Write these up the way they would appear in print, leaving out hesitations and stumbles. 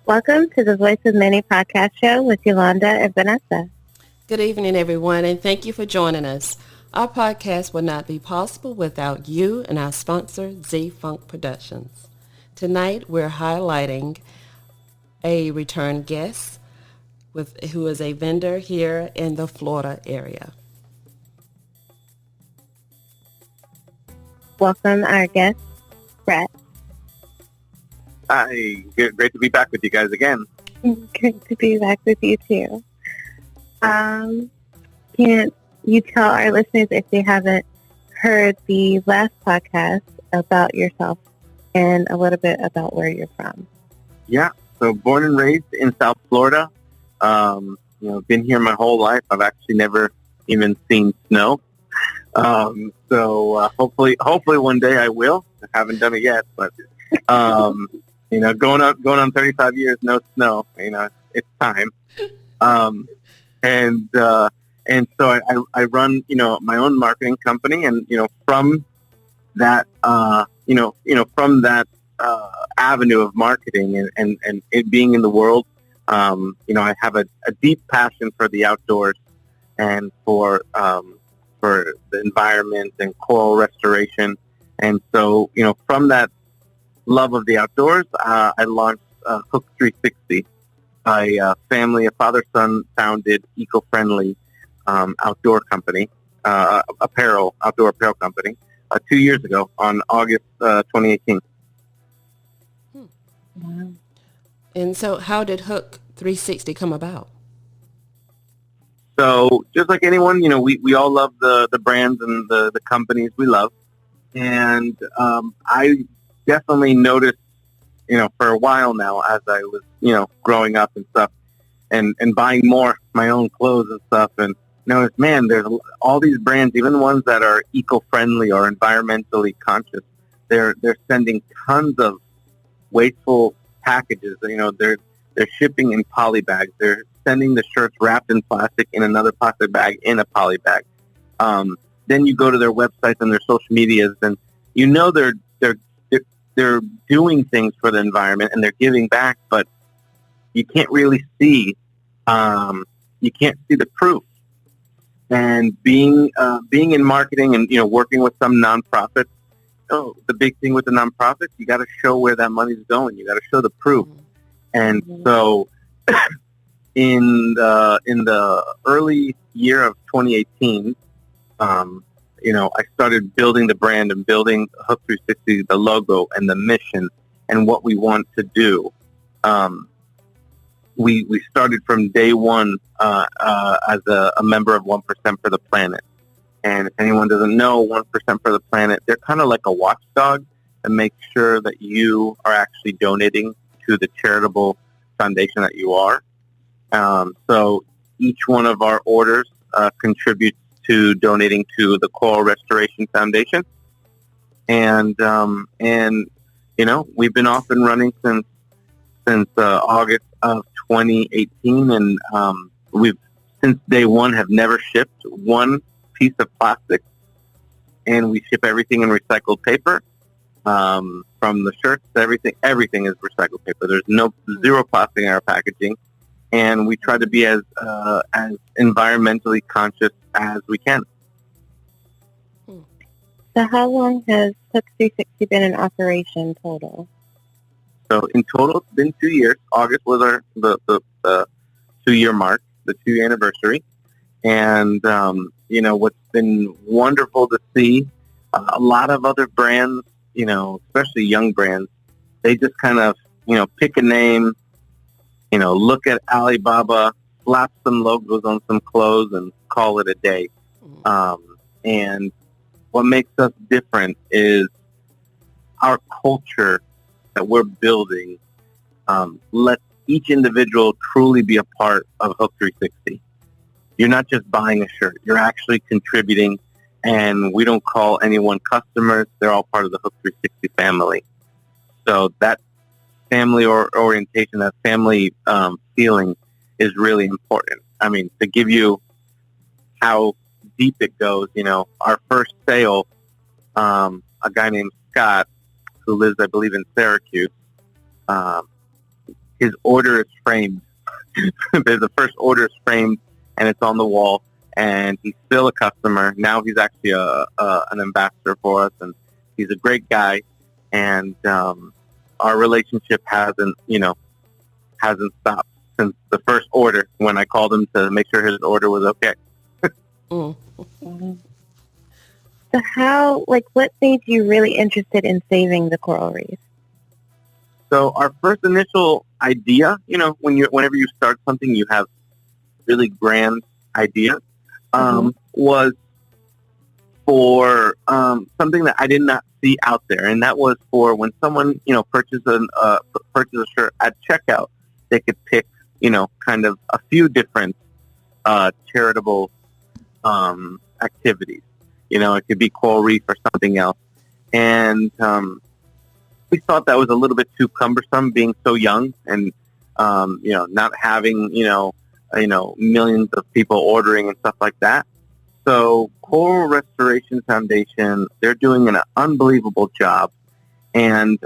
Welcome to the Voice of Many podcast show with Yolanda and Vanessa. Good evening, everyone, and thank you for joining us. Our podcast would not be possible without you and our sponsor, Z-Funk Productions. Tonight, we're highlighting a return guest who is a vendor here in the Florida area. Welcome our guest, Brett. Hi, great to be back with you guys again. Great to be back with you too. Can you tell our listeners, if they haven't heard the last podcast, about yourself and a little bit about where you're from? Yeah, so born and raised in South Florida. Been here my whole life. I've actually never even seen snow. Hopefully one day I will. I haven't done it yet, but going on 35 years, no snow. It's time. And so I run, my own marketing company, and from that, from that avenue of marketing and it being in the world, I have a deep passion for the outdoors and for the environment and coral restoration, and so from that love of the outdoors, I launched Hook 360. A father-son founded eco-friendly outdoor company, outdoor apparel company, 2 years ago on August 2018. Wow. And so how did Hook 360 come about? So just like anyone, we all love the brands and the companies we love. And I definitely noticed, for a while now, as I was, growing up and stuff, and buying more my own clothes and stuff, and noticed, man, there's all these brands, even ones that are eco-friendly or environmentally conscious, they're sending tons of wasteful packages. They're shipping in poly bags. They're sending the shirts wrapped in plastic in another plastic bag in a poly bag. Then you go to their websites and their social medias, and they're doing things for the environment and they're giving back, but you can't really see, the proof. And being in marketing and working with some nonprofits, the big thing with the nonprofits, you got to show where that money's going. You got to show the proof. And so, in the early year of 2018, I started building the brand and building Hook 360, the logo and the mission and what we want to do. We started from day one as a member of 1% for the Planet. And if anyone doesn't know 1% for the Planet, they're kind of like a watchdog that makes sure that you are actually donating to the charitable foundation that you are. So each one of our orders contributes to donating to the Coral Restoration Foundation. And we've been off and running since August of 2018, and we've since day one have never shipped one piece of plastic, and we ship everything in recycled paper. From the shirts to everything is recycled paper. There's zero plastic in our packaging, and we try to be as environmentally conscious as we can. So how long has Hook 360 been in operation total? So in total, it's been 2 years. August was the 2-year mark, the 2-year anniversary. And, what's been wonderful to see, a lot of other brands, especially young brands, they just kind of, pick a name, look at Alibaba, slap some logos on some clothes and call it a day. And what makes us different is our culture that we're building. Let each individual truly be a part of Hook 360. You're not just buying a shirt. You're actually contributing, and we don't call anyone customers. They're all part of the Hook 360 family. So that family orientation, that family feeling is really important. I mean, to give you how deep it goes, our first sale, a guy named Scott, who lives, I believe, in Syracuse, his order is framed. The first order is framed, and it's on the wall. And he's still a customer. Now he's actually an ambassador for us, and he's a great guy. And our relationship hasn't stopped since the first order when I called him to make sure his order was okay. So what made you really interested in saving the coral reef? So our first initial idea, whenever you start something, you have really grand ideas, was for something that I did not see out there, and that was for when someone, purchases a shirt at checkout, they could pick, kind of a few different charitable activities. It could be coral reef or something else, and we thought that was a little bit too cumbersome, being so young, and not having millions of people ordering and stuff like that. So Coral Restoration Foundation, they're doing an unbelievable job, and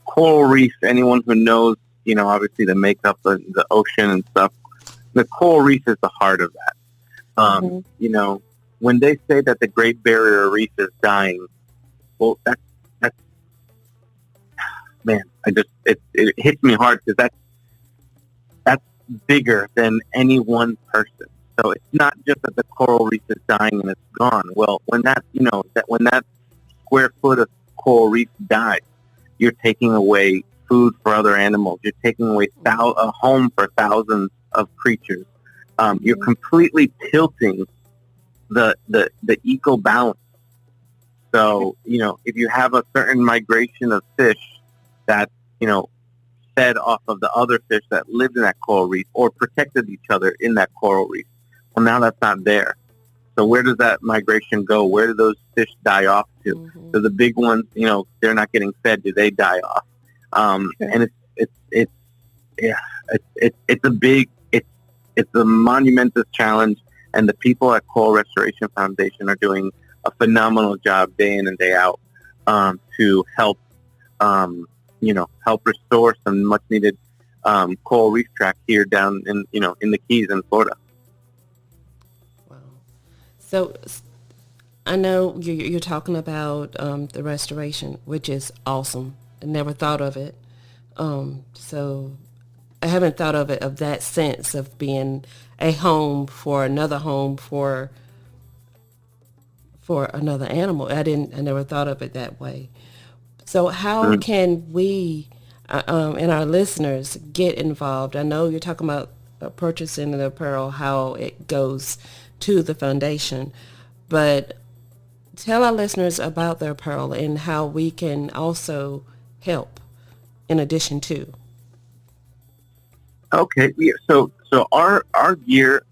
coral reef, anyone who knows, obviously the makeup, the ocean and stuff, the coral reef is the heart of that. When they say that the Great Barrier Reef is dying, well, that's man, it hits me hard, because that's bigger than any one person. So it's not just that the coral reef is dying and it's gone. Well, when when that square foot of coral reef dies, you're taking away food for other animals. You're taking away a home for thousands of creatures. You're completely tilting the eco balance. So, if you have a certain migration of fish that, fed off of the other fish that lived in that coral reef or protected each other in that coral reef, well, now that's not there. So where does that migration go? Where do those fish die off to? So the big ones, they're not getting fed. Do they die off? And it's a monumentous challenge. And the people at Coral Restoration Foundation are doing a phenomenal job day in and day out to help, help restore some much needed coral reef track here down in the Keys in Florida. Wow. So I know you're talking about the restoration, which is awesome. I never thought of it. So I haven't thought of it of that sense of being a home for another home for another animal. I never thought of it that way. So how can we and our listeners get involved? I know you're talking about purchasing the apparel, how it goes to the foundation, but tell our listeners about their apparel and how we can also help in addition to. Okay, yeah. So our gear,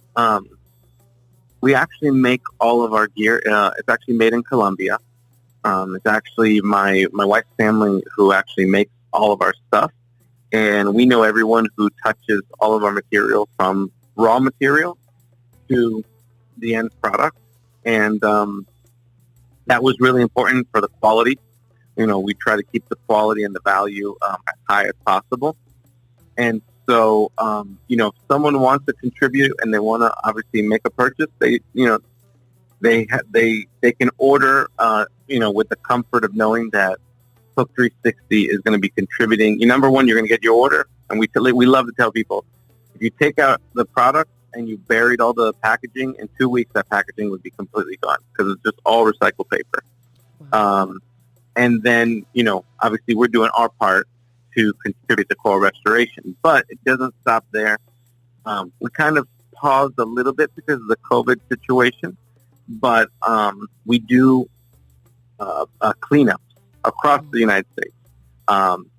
we actually make all of our gear. It's actually made in Colombia. It's actually my wife's family who actually makes all of our stuff, and we know everyone who touches all of our material, from raw material to the end product, and that was really important for the quality. We try to keep the quality and the value as high as possible. And so, if someone wants to contribute and they want to obviously make a purchase, they can order, with the comfort of knowing that Hook 360 is going to be contributing. Number one, you're going to get your order, and we love to tell people, if you take out the product and you buried all the packaging, in 2 weeks that packaging would be completely gone, because it's just all recycled paper. Wow. And then, obviously we're doing our part to contribute to coral restoration, but it doesn't stop there. We kind of paused a little bit because of the COVID situation, but we do cleanups across the United States.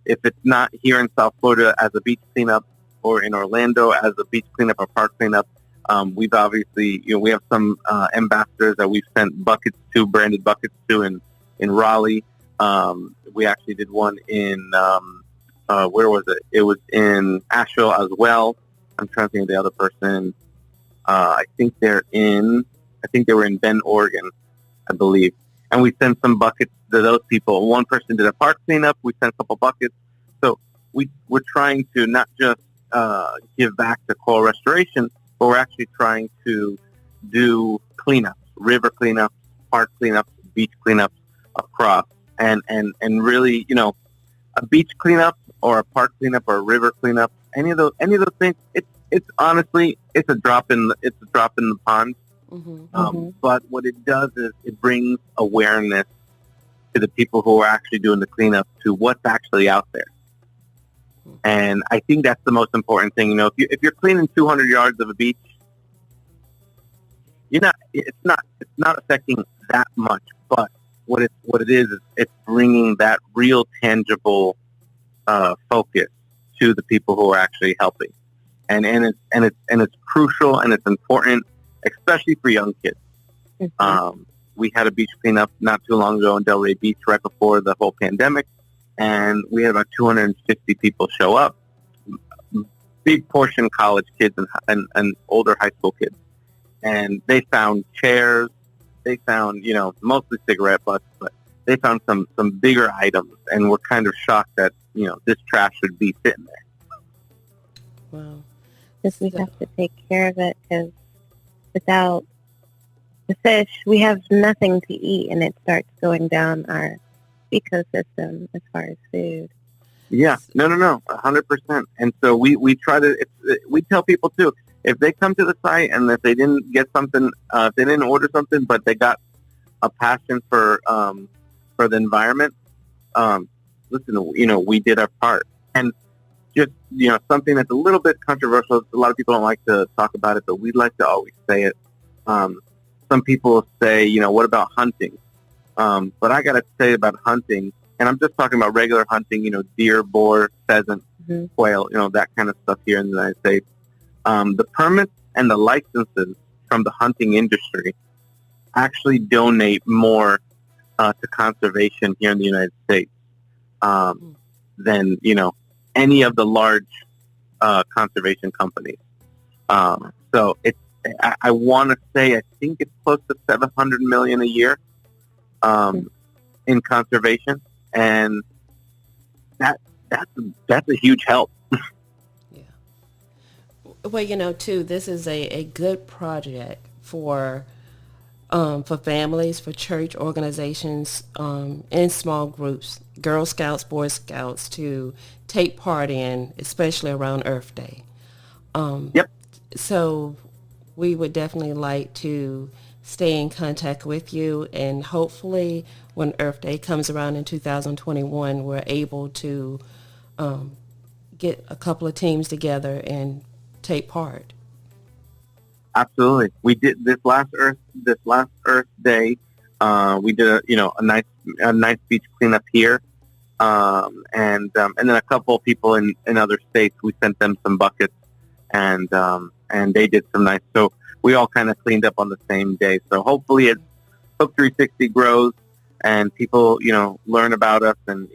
If it's not here in South Florida as a beach cleanup, or in Orlando as a beach cleanup or park cleanup, we've obviously, we have some ambassadors that we've sent buckets to, branded buckets to in Raleigh. We actually did one in, where was it? It was in Asheville as well. I'm trying to think of the other person. I think they were in Bend, Oregon, I believe. And we sent some buckets to those people. One person did a park cleanup. We sent a couple buckets. So we're trying to not just give back to coral restoration, but we're actually trying to do cleanups, river cleanups, park cleanups, beach cleanups across, and really, a beach cleanup or a park cleanup or a river cleanup, any of those things, it's honestly it's a drop in the pond. But what it does is it brings awareness to the people who are actually doing the cleanup to what's actually out there. And I think that's the most important thing. If you're cleaning 200 yards of a beach, it's not affecting that much. But what it is it's bringing that real tangible focus to the people who are actually helping. And it's crucial and it's important, especially for young kids. We had a beach cleanup not too long ago in Delray Beach right before the whole pandemic, and we had about 250 people show up. Big portion college kids and older high school kids. And they found chairs. They found, mostly cigarette butts, but they found some bigger items, and we're kind of shocked that, this trash should be sitting there. Wow. Because we have to take care of it, because without the fish, we have nothing to eat, and it starts going down our ecosystem as far as food. Yeah, no, 100%. And so we try to, we tell people too, if they come to the site and if they didn't get something, if they didn't order something, but they got a passion for the environment, listen, we did our part. And just, something that's a little bit controversial, a lot of people don't like to talk about it, but we'd like to always say it. Some people say, what about hunting? But I got to say about hunting, and I'm just talking about regular hunting, deer, boar, pheasant, quail, that kind of stuff here in the United States. The permits and the licenses from the hunting industry actually donate more to conservation here in the United States than, any of the large conservation companies. So I want to say, I think it's close to $700 million a year in conservation, and that's a huge help. Yeah. Well, too, this is a good project for families, for church organizations, and small groups, Girl Scouts, Boy Scouts, to take part in, especially around Earth Day. Yep. So we would definitely like to stay in contact with you, and hopefully when Earth Day comes around in 2021, we're able to get a couple of teams together and take part. Absolutely. We did this last Earth Day. We did a nice beach cleanup here, and then a couple of people in other states. We sent them some buckets, and they did some nice. So we all kind of cleaned up on the same day. So hopefully, Hook 360 grows, and people learn about us, and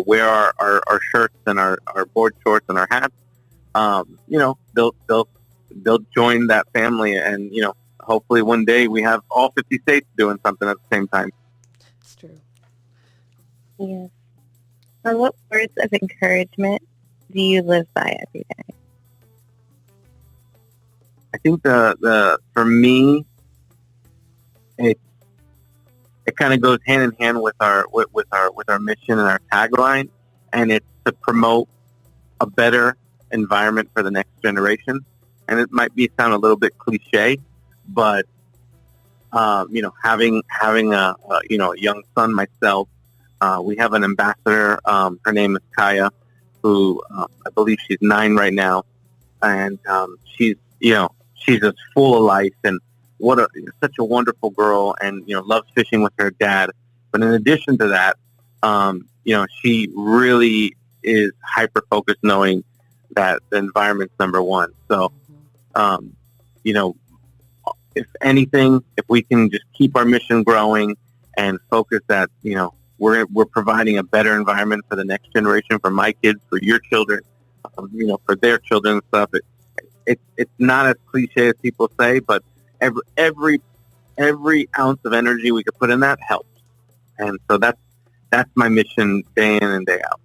wear our shirts and our board shorts and our hats. They'll join that family, and hopefully one day we have all 50 states doing something at the same time. It's true. Yes. So what words of encouragement do you live by every day? I think for me, it kind of goes hand in hand with our mission and our tagline, and it's to promote a better environment for the next generation. And it might sound a little bit cliche, but having a young son myself, we have an ambassador. Her name is Kaya, who I believe she's 9 right now, and she's just full of life, and such a wonderful girl, and loves fishing with her dad. But in addition to that, she really is hyper focused, knowing that the environment's number one. So, if anything, if we can just keep our mission growing and focus that, we're providing a better environment for the next generation, for my kids, for your children, for their children and stuff. It's not as cliche as people say, but every ounce of energy we could put in that helps. And so that's my mission day in and day out.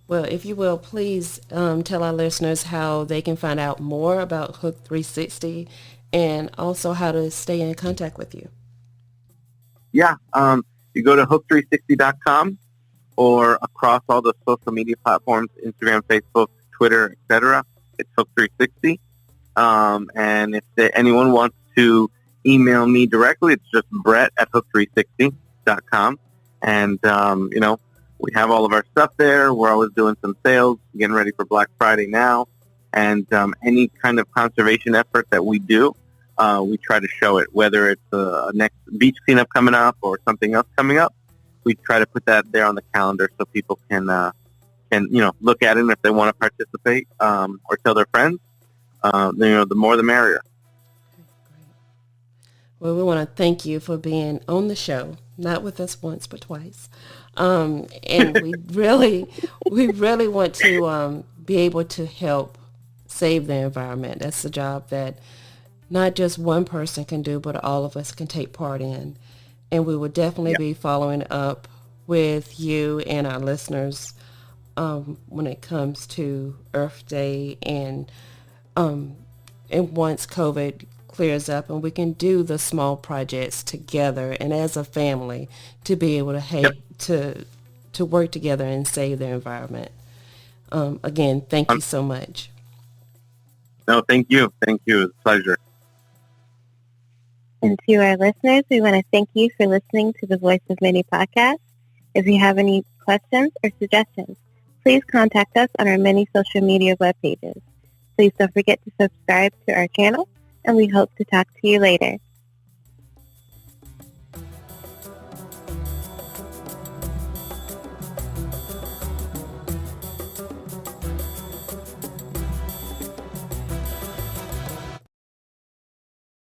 Well, if you will, please tell our listeners how they can find out more about Hook 360 and also how to stay in contact with you. Yeah, you go to hook360.com or across all the social media platforms, Instagram, Facebook, Twitter, etc. It's Hook360. And if anyone wants to email me directly, it's just Brett at hook360.com. And, we have all of our stuff there. We're always doing some sales, getting ready for Black Friday now. And any kind of conservation effort that we do, we try to show it, whether it's a next beach cleanup coming up or something else coming up. We try to put that there on the calendar so people can look at it, and if they want to participate or tell their friends, the more the merrier. Well, we want to thank you for being on the show, not with us once, but twice. And we really want to be able to help save the environment. That's a job that not just one person can do, but all of us can take part in. And we will definitely be following up with you and our listeners when it comes to Earth Day and once COVID clears up and we can do the small projects together and as a family to be able to work together and save the environment. Again, thank you so much. No, thank you. Thank you. It's a pleasure. And to our listeners, we want to thank you for listening to the Voice of Many podcast. If you have any questions or suggestions, please contact us on our many social media web pages. Please don't forget to subscribe to our channel, and we hope to talk to you later.